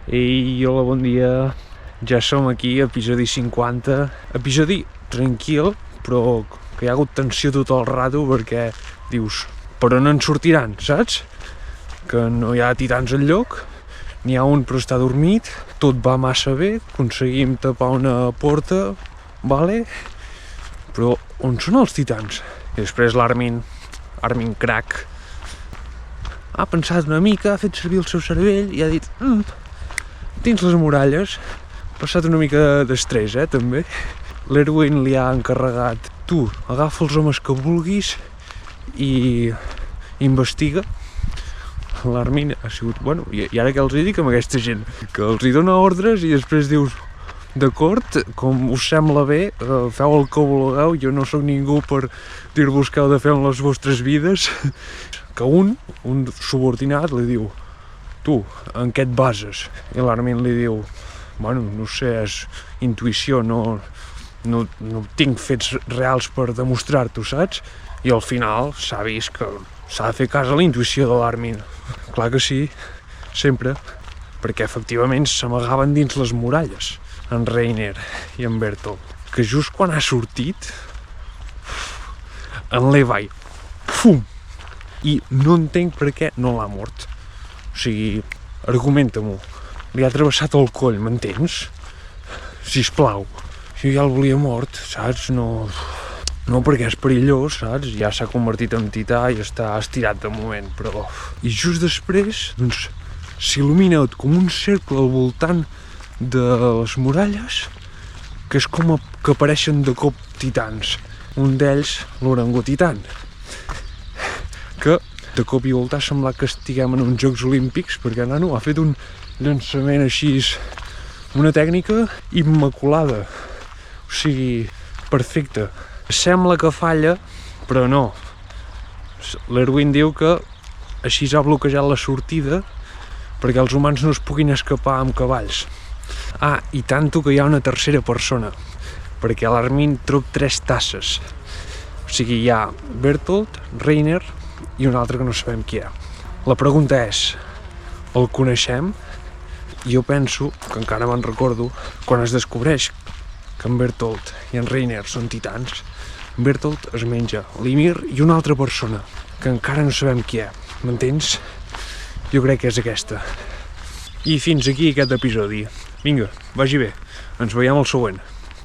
Ei, hola, bon dia. Ja som aquí, episodi 50. Episodi tranquil, però que hi ha hagut tensió tot el rato perquè dius, però no en sortiran, saps? Que no hi ha titans enlloc, n'hi ha un però està dormit, tot va massa bé, aconseguim tapar una porta, vale? Però on són els titans? I després l'Armin crack, ha pensat una mica, ha fet servir el seu cervell i ha dit dins les muralles, ha passat una mica d'estrès, també. L'Erwin li ha encarregat, tu, agafa els homes que vulguis i investiga. L'Armin ha sigut, bueno, i ara què els dic amb aquesta gent? Que els hi dona ordres i després dius, d'acord, com us sembla bé, feu el que vulgueu, jo no sóc ningú per dir-vos què heu de fer amb les vostres vides. Que un subordinat li diu, tu, en què et bases? I l'Armin li diu, bueno, no sé, és intuïció, no tinc fets reals per demostrar-t'ho, saps? I al final s'ha vist que s'ha de fer cas a la intuïció de l'Armin. Clar que sí, sempre, perquè efectivament s'amagaven dins les muralles, en Reiner i en Bertolt, que just quan ha sortit, en Levi, fum! I no entenc per què no l'ha mort. O sigui, argumenta-m'ho. Li ha travessat el coll, m'entens? Sisplau. Jo ja el volia mort, saps? No perquè és perillós, saps? Ja s'ha convertit en tità i està estirat de moment, però... I just després, doncs, s'il·lumina com un cercle al voltant de les muralles, que és com que apareixen de cop titans. Un d'ells, l'orangotitan, que de cop i volta ha semblat que estiguem en uns Jocs Olímpics, perquè el nano ha fet un llançament així, una tècnica immaculada, o sigui, perfecta. Sembla que falla, però no. L'Erwin diu que així ha bloquejat la sortida perquè els humans no es puguin escapar amb cavalls. Ah, i tanto que hi ha una tercera persona, perquè l'Armin treu 3 tasses. O sigui, hi ha Bertolt, Reiner i un altre que no sabem qui és. La pregunta és, el coneixem? Jo penso, que encara me'n recordo, quan es descobreix que en Bertolt i en Reiner són titans, Bertolt es menja l'Ymir i una altra persona, que encara no sabem qui és, m'entens? Jo crec que és aquesta. I fins aquí aquest episodi. Vinga, vagi bé, ens veiem al següent.